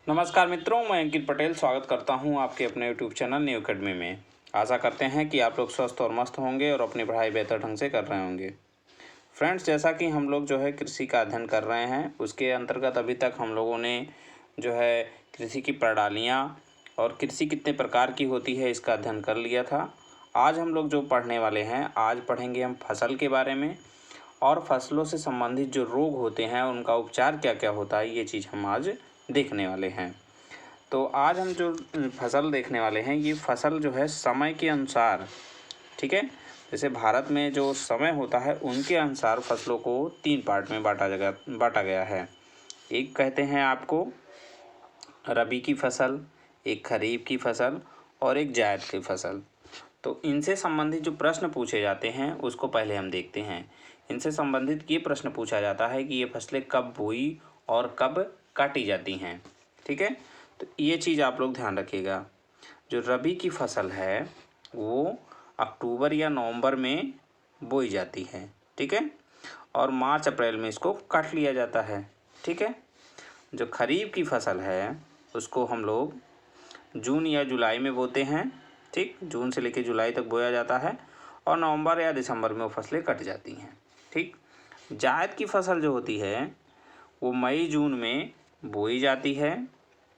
नमस्कार मित्रों, मैं अंकित पटेल स्वागत करता हूं आपके अपने यूट्यूब चैनल न्यू अकेडमी में। आशा करते हैं कि आप लोग स्वस्थ और मस्त होंगे और अपनी पढ़ाई बेहतर ढंग से कर रहे होंगे। फ्रेंड्स, जैसा कि हम लोग जो है कृषि का अध्ययन कर रहे हैं, उसके अंतर्गत अभी तक हम लोगों ने जो है कृषि की प्रणालियाँ और कृषि कितने प्रकार की होती है इसका अध्ययन कर लिया था। आज हम लोग जो पढ़ने वाले हैं, आज पढ़ेंगे हम फसल के बारे में और फसलों से संबंधित जो रोग होते हैं उनका उपचार क्या क्या होता है, ये चीज़ हम आज देखने वाले हैं। तो आज हम जो फसल देखने वाले हैं, ये फसल जो है समय के अनुसार, ठीक है, जैसे भारत में जो समय होता है उनके अनुसार फसलों को 3 पार्ट में बांटा गया है। एक कहते हैं आपको रबी की फसल, एक खरीफ की फसल और एक जायद की फसल। तो इनसे संबंधित जो प्रश्न पूछे जाते हैं उसको पहले हम देखते हैं। इनसे संबंधित ये प्रश्न पूछा जाता है कि ये फसलें कब बोई और कब काटी जाती हैं, ठीक है। तो ये चीज़ आप लोग ध्यान रखिएगा। जो रबी की फसल है वो अक्टूबर या नवंबर में बोई जाती है, ठीक है, और मार्च अप्रैल में इसको काट लिया जाता है, ठीक है। जो खरीफ की फसल है उसको हम लोग जून या जुलाई में बोते हैं, ठीक, जून से लेकर जुलाई तक बोया जाता है और नवंबर या दिसंबर में वो फसलें कट जाती हैं, ठीक। जायद की फसल जो होती है वो मई जून में बोई जाती है,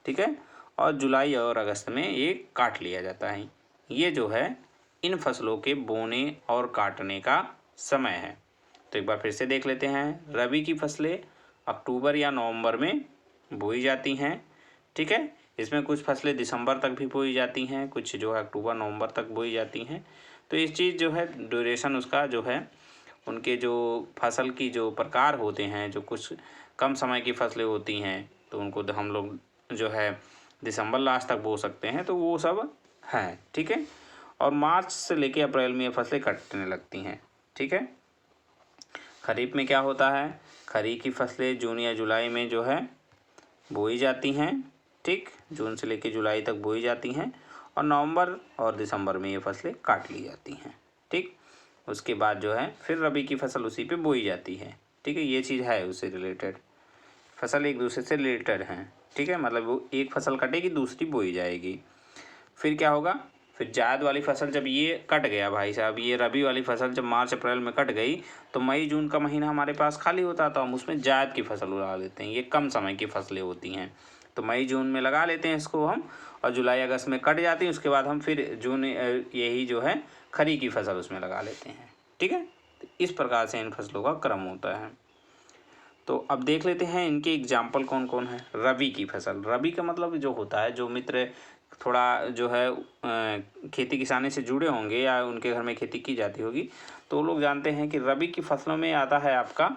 ठीक है, और जुलाई और अगस्त में ये काट लिया जाता है। ये जो है इन फसलों के बोने और काटने का समय है। तो एक बार फिर से देख लेते हैं। रबी की फसलें अक्टूबर या नवंबर में बोई जाती हैं, ठीक है। इसमें कुछ फसलें दिसंबर तक भी बोई जाती हैं, कुछ जो है अक्टूबर नवंबर तक बोई जाती हैं। तो इस चीज़ जो है ड्यूरेशन उसका जो है उनके जो फसल की जो प्रकार होते हैं, जो कुछ कम समय की फसलें होती हैं तो उनको हम लोग जो है दिसंबर लास्ट तक बो सकते हैं, तो वो सब हैं, ठीक है। और मार्च से लेके अप्रैल में ये फसलें कटने लगती हैं, ठीक है। खरीफ में क्या होता है, खरीफ की फसलें जून या जुलाई में जो है बोई जाती हैं, ठीक, जून से लेके जुलाई तक बोई जाती हैं और नवंबर और दिसंबर में ये फसलें काट ली जाती हैं, ठीक। उसके बाद जो है फिर रबी की फसल उसी पे बोई जाती है, ठीक है। ये चीज़ है उससे रिलेटेड, फसल एक दूसरे से रिलेटेड हैं, ठीक है, मतलब वो एक फसल कटेगी दूसरी बोई जाएगी। फिर क्या होगा, फिर जायद वाली फसल जब ये कट गया भाई साहब, ये रबी वाली फसल जब मार्च अप्रैल में कट गई तो मई जून का महीना हमारे पास खाली होता था, हम उसमें जायद की फसल उगा लेते हैं। ये कम समय की फसलें होती हैं तो मई जून में लगा लेते हैं इसको हम, और जुलाई अगस्त में कट जाती हैं। उसके बाद हम फिर जून यही जो है खरीफ की फसल उसमें लगा लेते हैं, ठीक है। तो इस प्रकार से इन फसलों का क्रम होता है। तो अब देख लेते हैं इनके एग्जाम्पल कौन कौन है। रबी की फसल, रबी का मतलब जो होता है, जो मित्र थोड़ा जो है खेती किसानी से जुड़े होंगे या उनके घर में खेती की जाती होगी तो वो लोग जानते हैं कि रबी की फसलों में आता है आपका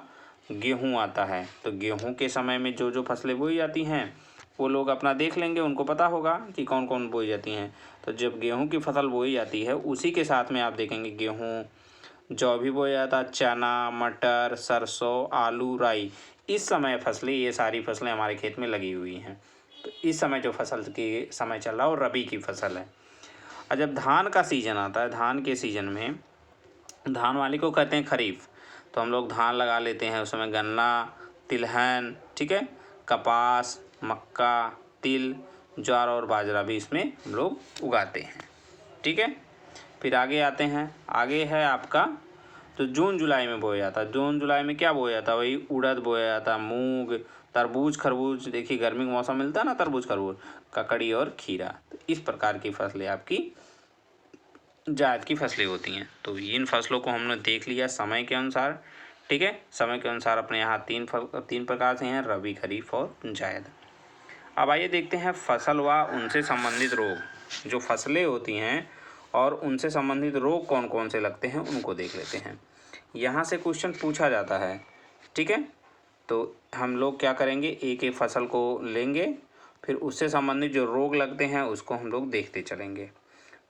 गेहूँ आता है। तो गेहूँ के समय में जो जो फसलें बोई जाती हैं वो लोग अपना देख लेंगे, उनको पता होगा कि कौन कौन बोई जाती हैं। तो जब गेहूँ की फसल बोई जाती है उसी के साथ में आप देखेंगे गेहूँ, जौ भी बोया जाता, चना, मटर, सरसों, आलू, राई, इस समय फसलें, ये सारी फसलें हमारे खेत में लगी हुई हैं। तो इस समय जो फसल की समय चल रहा है वो रबी की फसल है। और जब धान का सीजन आता है, धान के सीजन में धान वाले को कहते हैं खरीफ। तो हम लोग धान लगा लेते हैं, उस समय गन्ना, तिलहन, ठीक है, कपास, मक्का, तिल, ज्वार और बाजरा भी इसमें हम लोग उगाते हैं, ठीक है। फिर आगे आते हैं, आगे है आपका तो जून जुलाई में बोया जाता है। जून जुलाई में क्या बोया जाता है, वही उड़द बोया जाता है, मूंग, तरबूज, खरबूज, देखिए गर्मी का मौसम मिलता है ना, तरबूज, खरबूज, ककड़ी और खीरा। तो इस प्रकार की फसलें आपकी जायद की फसलें होती हैं। तो इन फसलों को हमने देख लिया समय के अनुसार, ठीक है। समय के अनुसार अपने यहाँ तीन प्रकार से हैं, रबी, खरीफ और जायद। अब आइए देखते हैं फसल व उनसे संबंधित रोग। जो फसलें होती हैं और उनसे संबंधित रोग कौन कौन से लगते हैं उनको देख लेते हैं। यहाँ से क्वेश्चन पूछा जाता है, ठीक है। तो हम लोग क्या करेंगे, एक एक फसल को लेंगे, फिर उससे संबंधित जो रोग लगते हैं उसको हम लोग देखते चलेंगे।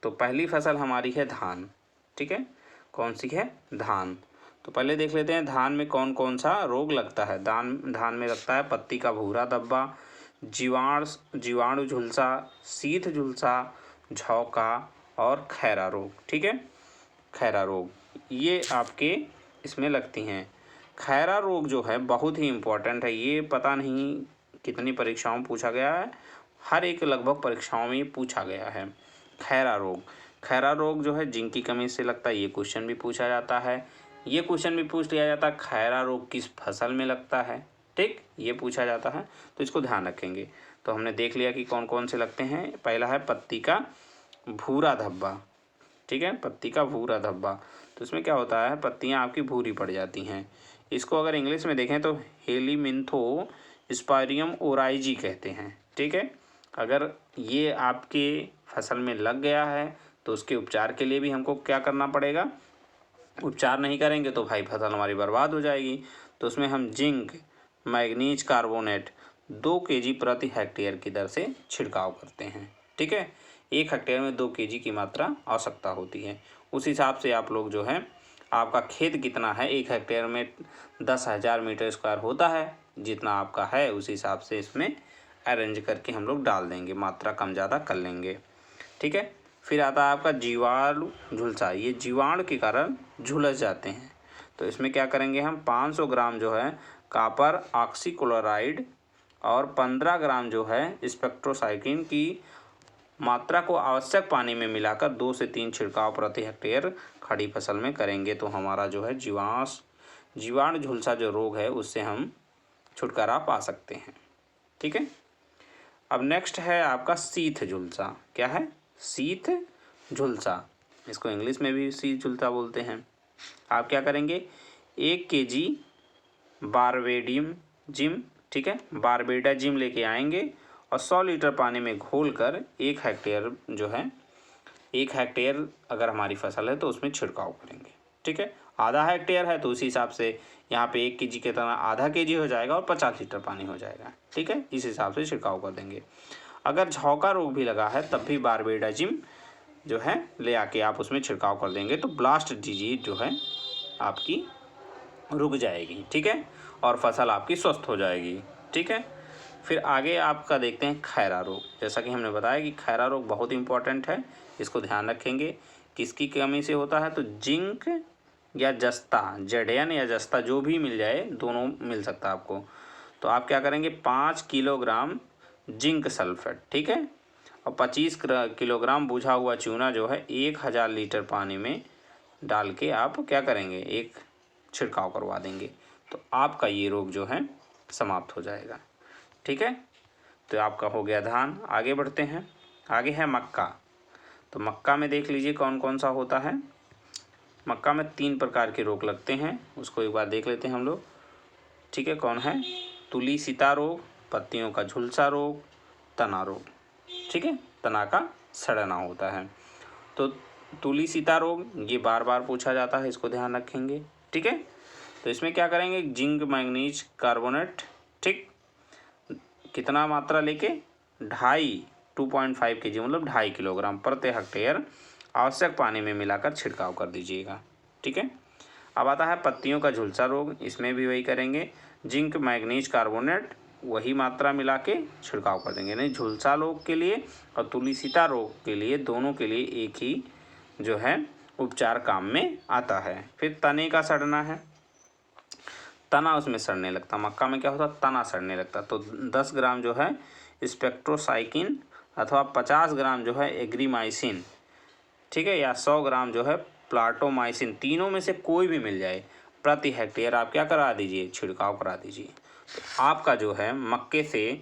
तो पहली फसल हमारी है धान, ठीक है। कौन सी है, धान। तो पहले देख लेते हैं धान में कौन कौन सा रोग लगता है। धान में लगता है पत्ती का भूरा धब्बा, जीवाणु झुलसा, शीत झुलसा, झौका और खैरा रोग, ठीक है। खैरा रोग ये आपके इसमें लगती हैं। खैरा रोग जो है बहुत ही इम्पोर्टेंट है, ये पता नहीं कितनी परीक्षाओं में पूछा गया है, हर एक लगभग परीक्षाओं में ये पूछा गया है। खैरा रोग, खैरा रोग जो है जिंक की कमी से लगता है, ये क्वेश्चन भी पूछा जाता है। ये क्वेश्चन भी पूछ लिया जाता है खैरा रोग किस फसल में लगता है, ठीक, ये पूछा जाता है, तो इसको ध्यान रखेंगे। तो हमने देख लिया कि कौन कौन से लगते हैं। पहला है पत्ती का भूरा धब्बा, ठीक है, पत्ती का भूरा धब्बा। तो इसमें क्या होता है, पत्तियां आपकी भूरी पड़ जाती हैं। इसको अगर इंग्लिश में देखें तो हेलीमिंथो स्पायरियम ओराइजी कहते हैं, ठीक है। अगर ये आपके फसल में लग गया है तो उसके उपचार के लिए भी हमको क्या करना पड़ेगा, उपचार नहीं करेंगे तो भाई फसल हमारी बर्बाद हो जाएगी। तो उसमें हम जिंक मैग्नीज कार्बोनेट 2 kg प्रति हेक्टेयर की दर से छिड़काव करते हैं, ठीक है। 1 हेक्टेयर में 2 kg की मात्रा आवश्यकता होती है। उस हिसाब से आप लोग जो है, आपका खेत कितना है, 1 हेक्टेयर में 10,000 मीटर स्क्वायर होता है, जितना आपका है उस हिसाब से इसमें अरेंज करके हम लोग डाल देंगे, मात्रा कम ज़्यादा कर लेंगे, ठीक है। फिर आता है आपका जीवाणु झुलसा, ये जीवाणु के कारण झुलस जाते हैं। तो इसमें क्या करेंगे हम, 500 ग्राम जो है कॉपर ऑक्सीक्लोराइड और 15 ग्राम जो है स्पेक्ट्रोसाइक्लिन की मात्रा को आवश्यक पानी में मिलाकर 2 से 3 छिड़काव प्रति हेक्टेयर खड़ी फसल में करेंगे। तो हमारा जो है जीवाणु झुलसा जो रोग है उससे हम छुटकारा पा सकते हैं, ठीक है। अब नेक्स्ट है आपका शीत झुलसा। क्या है, शीत झुलसा, इसको इंग्लिश में भी शीत झुलसा बोलते हैं। आप क्या करेंगे, 1 kg बारबेडियम जिम, ठीक है, बारबेडा जिम लेके आएंगे और 100 लीटर पानी में घोलकर 1 हेक्टेयर जो है, 1 हेक्टेयर अगर हमारी फसल है तो उसमें छिड़काव करेंगे, ठीक है। आधा हेक्टेयर है तो उसी हिसाब से यहाँ पे 1 kg के तरह आधा kg हो जाएगा और 50 लीटर पानी हो जाएगा, ठीक है। इस हिसाब से छिड़काव कर देंगे। अगर झौका रोग भी लगा है तब भी बारबेडा जिम जो है ले आके आप उसमें छिड़काव कर देंगे तो ब्लास्ट डिजीज जो है आपकी रुक जाएगी, ठीक है, और फसल आपकी स्वस्थ हो जाएगी, ठीक है। फिर आगे आपका देखते हैं खैरा रोग। जैसा कि हमने बताया कि खैरा रोग बहुत इंपॉर्टेंट है, इसको ध्यान रखेंगे। किसकी कमी से होता है, तो जिंक या जस्ता, जेडन या जस्ता जो भी मिल जाए, दोनों मिल सकता है आपको। तो आप क्या करेंगे, 5 किलोग्राम जिंक सल्फेट, ठीक है, और 25 किलोग्राम बुझा हुआ चूना जो है 1000 लीटर पानी में डाल के आप क्या करेंगे, एक छिड़काव करवा देंगे। तो आपका ये रोग जो है समाप्त हो जाएगा, ठीक है। तो आपका हो गया धान। आगे बढ़ते हैं, आगे है मक्का। तो मक्का में देख लीजिए कौन कौन सा होता है। मक्का में 3 प्रकार के रोग लगते हैं, उसको एक बार देख लेते हैं हम लोग, ठीक है। कौन है, तुली सीता रोग, पत्तियों का झुलसा रोग, तना रोग, ठीक है, तना का सड़ना होता है। तो तुली सीता रोग ये बार बार पूछा जाता है, इसको ध्यान रखेंगे, ठीक है। तो इसमें क्या करेंगे, जिंक मैग्नीज कार्बोनेट, ठीक, कितना मात्रा लेके, 2.5 kg मतलब 2.5 किलोग्राम प्रति हेक्टेयर आवश्यक पानी में मिलाकर छिड़काव कर दीजिएगा, ठीक है। अब आता है पत्तियों का झुलसा रोग, इसमें भी वही करेंगे, जिंक मैग्नीज कार्बोनेट वही मात्रा मिला के छिड़काव कर देंगे। नहीं, झुलसा रोग के लिए और तुलिसीता रोग के लिए दोनों के लिए एक ही जो है उपचार काम में आता है। फिर तने का सड़ना है, तना उसमें सड़ने लगता, मक्का में क्या होता, तना सड़ने लगता। तो 10 ग्राम जो है स्पेक्ट्रोसाइक्लिन अथवा 50 ग्राम जो है एग्रीमाइसिन, ठीक है, या 100 ग्राम जो है प्लाटोमाइसिन, तीनों में से कोई भी मिल जाए, प्रति हेक्टेयर आप क्या करा दीजिए, छिड़काव करा दीजिए। तो आपका जो है मक्के से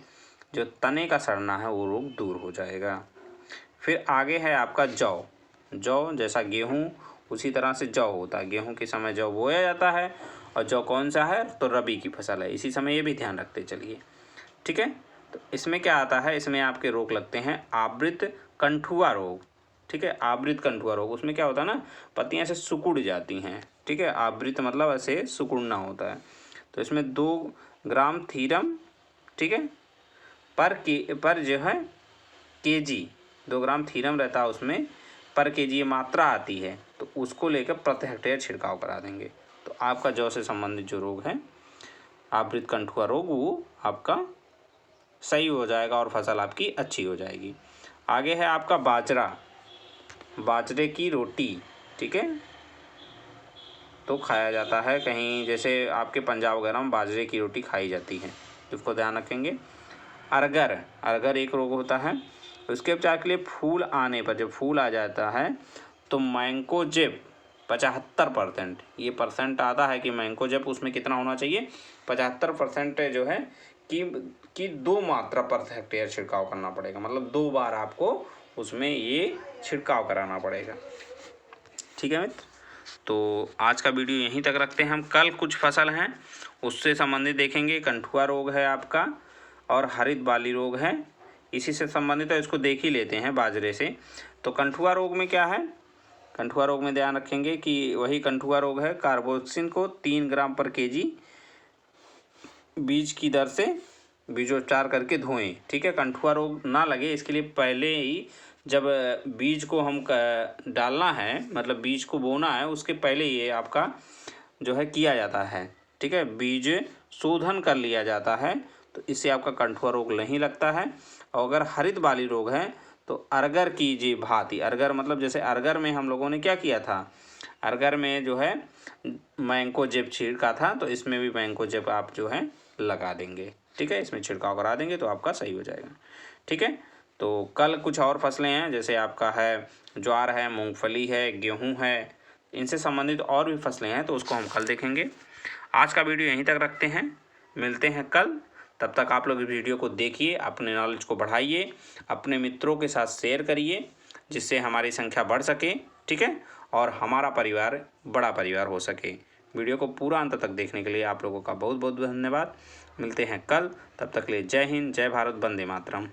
जो तने का सड़ना है वो रोग दूर हो जाएगा। फिर आगे है आपका जौ। जौ जैसा गेहूँ उसी तरह से जौ होता है, गेहूँ के समय जौ बोया जाता है और जौ कौन सा है, तो रबी की फसल है, इसी समय ये भी ध्यान रखते चलिए, ठीक है। तो इसमें क्या आता है, इसमें आपके रोग लगते हैं आवृत कंठुआ रोग, ठीक है, आवृत कंठुआ रोग। उसमें क्या होता है ना, पत्तियां ऐसे सिकुड़ जाती हैं, ठीक है, आवृत मतलब ऐसे सिकुड़ना होता है। तो इसमें 2 ग्राम थीरम, ठीक है, पर जो है kg 2 ग्राम थीरम रहता है उसमें, पर kg ये मात्रा आती है, तो उसको लेकर प्रति हेक्टेयर छिड़काव करा देंगे। तो आपका जौ से संबंधित जो रोग है आवृत कंठुआ रोग वो आपका सही हो जाएगा और फसल आपकी अच्छी हो जाएगी। आगे है आपका बाजरा, बाजरे की रोटी, ठीक है, तो खाया जाता है कहीं, जैसे आपके पंजाब वगैरह में बाजरे की रोटी खाई जाती है, इसको ध्यान रखेंगे। अरगर एक रोग होता है। उसके उपचार के लिए फूल आने पर, जब फूल आ जाता है तो मैंकोजेब 75%, ये परसेंट आता है कि मैंकोजेब उसमें कितना होना चाहिए, 75% जो है कि 2 मात्रा पर हेक्टेयर छिड़काव करना पड़ेगा, मतलब 2 बार आपको उसमें ये छिड़काव कराना पड़ेगा। ठीक है मित्र, तो आज का वीडियो यहीं तक रखते हैं हम। कल कुछ फसल हैं उससे संबंधित देखेंगे। कंठुआ रोग है आपका और हरित बाली रोग है, इसी से संबंधित है, इसको देख ही लेते हैं बाजरे से। तो कंठुआ रोग में क्या है, कंठुआ रोग में ध्यान रखेंगे कि वही कंठुआ रोग है, कार्बोक्सिन को 3 ग्राम पर केजी बीज की दर से बीजोपचार करके धोएं। ठीक है, कंठुआ रोग ना लगे इसके लिए पहले ही जब बीज को हम डालना है, मतलब बीज को बोना है, उसके पहले ये आपका जो है किया जाता है। ठीक है, बीज शोधन कर लिया जाता है, तो इससे आपका कंठुआ रोग नहीं लगता है। और अगर हरित बाली रोग है तो अरगर की जी भांति, अरगर मतलब जैसे अरगर में हम लोगों ने क्या किया था, अरगर में जो है मैंकोजेब छिड़का था, तो इसमें भी मैंकोजेब आप जो है लगा देंगे। ठीक है, इसमें छिड़काव करा देंगे तो आपका सही हो जाएगा। ठीक है, तो कल कुछ और फसलें हैं, जैसे आपका है ज्वार है, मूंगफली है, गेहूं है, इनसे संबंधित और भी फसलें हैं, तो उसको हम कल देखेंगे। आज का वीडियो यहीं तक रखते हैं, मिलते हैं कल। तब तक आप लोग इस वीडियो को देखिए, अपने नॉलेज को बढ़ाइए, अपने मित्रों के साथ शेयर करिए, जिससे हमारी संख्या बढ़ सके। ठीक है, और हमारा परिवार बड़ा परिवार हो सके। वीडियो को पूरा अंत तक देखने के लिए आप लोगों का बहुत बहुत धन्यवाद। मिलते हैं कल, तब तक के लिए जय हिंद, जय भारत, वंदे मातरम।